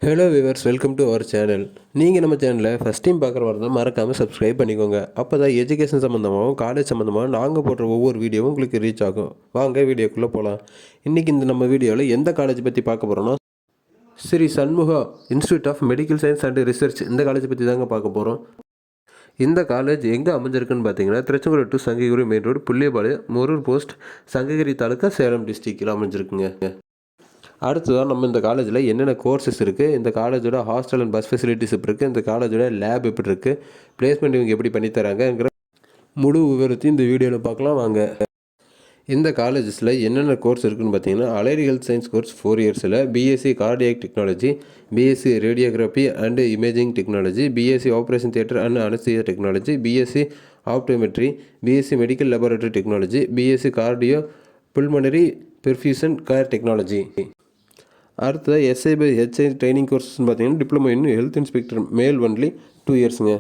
Hello viewers, welcome to our channel. நீங்கள் நம்ம சேனலில் ஃபஸ்ட் டைம் பார்க்குற மாதிரி தான் மறக்காமல் சப்ஸ்கிரைப் பண்ணிக்கோங்க. அப்போ தான் எஜுகேஷன் சம்மந்தமாகவும் காலேஜ் சம்மந்தமாகவும் நாங்கள் போடுற ஒவ்வொரு வீடியோவும் உங்களுக்கு ரீச் ஆகும். வாங்க வீடியோக்குள்ளே போகலாம். இன்றைக்கி நம்ம வீடியோவில் எந்த காலேஜ் பற்றி பார்க்க போகிறோன்னா, Sri Shanmuga institute of medical science and research, இந்த காலேஜ் பற்றி தாங்க பார்க்க போகிறோம். இந்த காலேஜ் எங்கே அமைஞ்சிருக்குன்னு பார்த்தீங்கன்னா, Tiruchengode to Sankagiri main road, Pulliyapalayam, Morur post, Sankagiri taluka, Salem டிஸ்ட்ரிக்டில் அமைஞ்சிருக்குங்க. அடுத்ததாக நம்ம இந்த காலேஜில் என்னென்ன கோர்சஸ் இருக்குது, இந்த காலேஜோட ஹாஸ்டல் அண்ட் பஸ் ஃபெசிலிட்டிஸ் எப்படி இருக்குது, இந்த காலேஜோட லேப் எப்படி இருக்குது, பிளேஸ்மெண்ட் இவங்க எப்படி பண்ணித்தராங்கிற முழு விவரத்தையும் இந்த வீடியோவில் பார்க்கலாம் வாங்க. இந்த காலேஜஸில் என்னென்ன கோர்ஸ் இருக்குதுன்னு பார்த்தீங்கன்னா, அலைடு ஹெல்த் சயின்ஸ் கோர்ஸ் 4 இயர்ஸில் BSc cardiac technology, BSc radiography and imaging technology, BSc operation theatre and anaesthesia technology, BSc optometry, BSc medical laboratory technology, BSc cardio pulmonary perfusion care technology. அடுத்தது SI by HI training கோர்ஸ்னு பார்த்தீங்கன்னா, diploma in health inspector male only 2 இயர்ஸுங்க.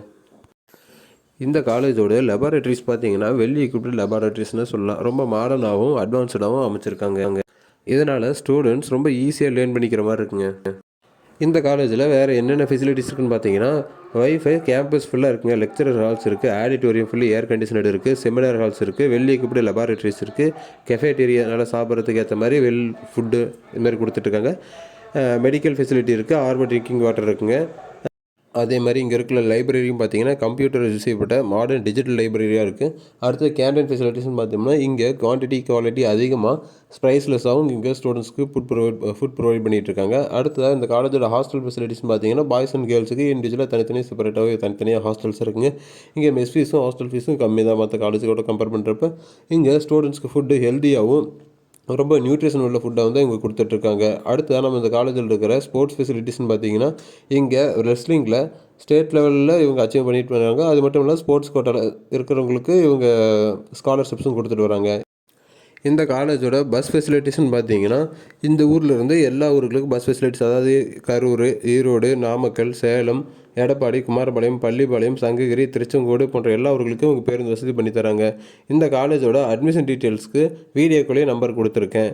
இந்த காலேஜோட laboratories பார்த்தீங்கன்னா well equipped லெபார்டரிஸ்னு சொல்லலாம். ரொம்ப மாடர்னாகவும் அட்வான்ஸ்டாகவும் அமைச்சிருக்காங்க. இதனால் ஸ்டூடெண்ட்ஸ் ரொம்ப ஈஸியாக லேர்ன் பண்ணிக்கிற மாதிரி இருக்குங்க. இந்த காலேஜில் வேறு என்னென்ன ஃபெசிலிட்டிஸ் இருக்குதுன்னு பார்த்தீங்கன்னா, வைஃபை கேம்பஸ் ஃபுல்லாக இருக்குங்க. லெக்சரர் ஹால்ஸ் இருக்குது, ஆடிட்டோரியம் ஃபுல்லி ஏர் கண்டிஷனடு இருக்குது, செமினார் ஹால்ஸ் இருக்குது, வெல் எக்யூப்டு லெபார்டரிஸ் இருக்குது, கெஃபேட்டேரியா நல்லா சாப்பிட்றதுக்கு ஏற்ற மாதிரி வெல் ஃபுட்டு இது மாதிரி கொடுத்துட்ருக்காங்க. மெடிக்கல் ஃபெசிலிட்டி இருக்குது, ஆர்வ ட்ரிங்கிங் வாட்டர் இருக்குங்க. அதே மாதிரி இங்கே இருக்கிற லைப்ரரியும் பார்த்தீங்கன்னா, கம்ப்யூட்டர் செய்யப்பட்ட மாடர்ன் டிஜிட்டல் லைப்ரரியாக இருக்குது. அடுத்து கேண்டீன் ஃபெசிலிட்டிஸ்னு பார்த்தோம்னா, இங்கே குவாலிட்டி அதிகமாக ப்ரைஸ்லெஸ்ஸாகவும் இங்கே ஸ்டூடெண்ட்ஸ்க்கு ஃபுட் ப்ரொவைட் பண்ணிகிட்டு இருக்காங்க. அடுத்ததாக இந்த காலேஜோட ஹாஸ்டல் ஃபெசிலிட்டிஸ்னு பார்த்தீங்கன்னா, பாய்ஸ் அண்ட் கேர்ள்ஸுக்கு இண்டிவிஜுவலாக தனித்தனியாக செப்பரேட்டாகவே தனித்தனியாக ஹாஸ்டல்ஸ் இருக்குங்க. இங்கே மெஸ் ஃபீஸும் ஹாஸ்டல் ஃபீஸும் கம்மி தான் மற்ற காலேஜோட கம்பேர் பண்ணுறப்ப. இங்கே ஸ்டூடெண்ட்ஸ்க்கு ஃபுட்டு ஹெல்த்தியாகவும் ரொம்ப நியூட்ரிஷன் உள்ள ஃபுட்டை வந்து இவங்க கொடுத்துட்ருக்காங்க. அடுத்ததாக நம்ம இந்த காலேஜில் இருக்கிற ஸ்போர்ட்ஸ் ஃபெசிலிட்டிஸ்னு பார்த்தீங்கன்னா, இங்கே ரெஸ்லிங்கில் ஸ்டேட் லெவலில் இவங்க அச்சீவ் பண்ணிட்டு வராங்க. அது மட்டும் இல்லை, ஸ்போர்ட்ஸ் கோட்டாவில் இருக்கிறவங்களுக்கு இவங்க ஸ்காலர்ஷிப்ஸும் கொடுத்துட்டு வராங்க. இந்த காலேஜோட பஸ் ஃபெசிலிட்டிஸ்னு பார்த்தீங்கன்னா, இந்த ஊரில் இருந்து எல்லா ஊர்களுக்கும் பஸ் ஃபெசிலிட்டிஸ், அதாவது கரூர், ஈரோடு, நாமக்கல், சேலம், எடப்பாடி, குமாரபாளையம், பள்ளிப்பாளையம், சங்ககிரி, திருச்செங்கோடு போன்ற எல்லா ஊர்களுக்கும் இவங்க பேருந்து வசதி பண்ணித்தராங்க. இந்த காலேஜோட அட்மிஷன் டீட்டெயில்ஸ்க்கு வீடியோக்குள்ளேயே நம்பர் கொடுத்துருக்கேன்.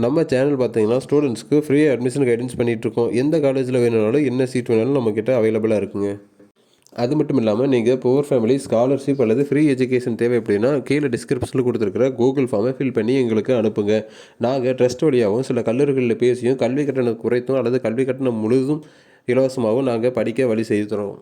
நம்ம சேனல் பார்த்தீங்கன்னா ஸ்டூடெண்ட்ஸ்க்கு ஃப்ரீயாக அட்மிஷன் கைடன்ஸ் பண்ணிகிட்ருக்கோம். எந்த காலேஜில் வேணுனாலும் என்ன சீட் வேணாலும் நம்மக்கிட்ட அவைலபிளாக இருக்குங்க. அது மட்டும் இல்லாமல் நீங்கள் புவர் ஃபேமிலி ஸ்காலர்ஷிப் அல்லது ஃப்ரீ எஜுகேஷன் தேவை அப்படின்னா, கீழே டிஸ்கிரிப்ஷனில் கொடுத்துருக்கிற கூகுள் ஃபார்மை ஃபில் பண்ணி எங்களுக்கு அனுப்புங்க. நாங்கள் ட்ரஸ்ட் வழியாகவும் சில கல்லூரிகளில் பேசியும் கல்வி கட்டணம் குறைத்தும் அல்லது கல்வி கட்டணம் முழுதும் இலவசமாகவும் நாங்கள் படிக்க வழி செய்து தரோம்.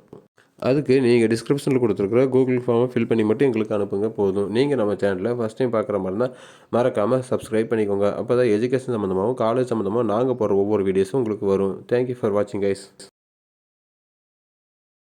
அதுக்கு நீங்கள் டிஸ்கிரிப்ஷனில் கொடுத்துருக்குற கூகுள் ஃபார்மை ஃபில் பண்ணி மட்டும் எங்களுக்கு அனுப்புங்க போதும். நீங்கள் நம்ம சேனலில் ஃபஸ்ட் டைம் பார்க்குற மாதிரி தான் மறக்காமல் சப்ஸ்கிரைப் பண்ணிக்கோங்க. அப்போ தான் எஜுகேஷன் சம்மந்தமாகவும் காலேஜ் சம்மந்தமாகவும் நாங்கள் போகிற ஒவ்வொரு வீடியோஸும் உங்களுக்கு வரும். தேங்க்யூ ஃபார் வாட்சிங் கைஸ்.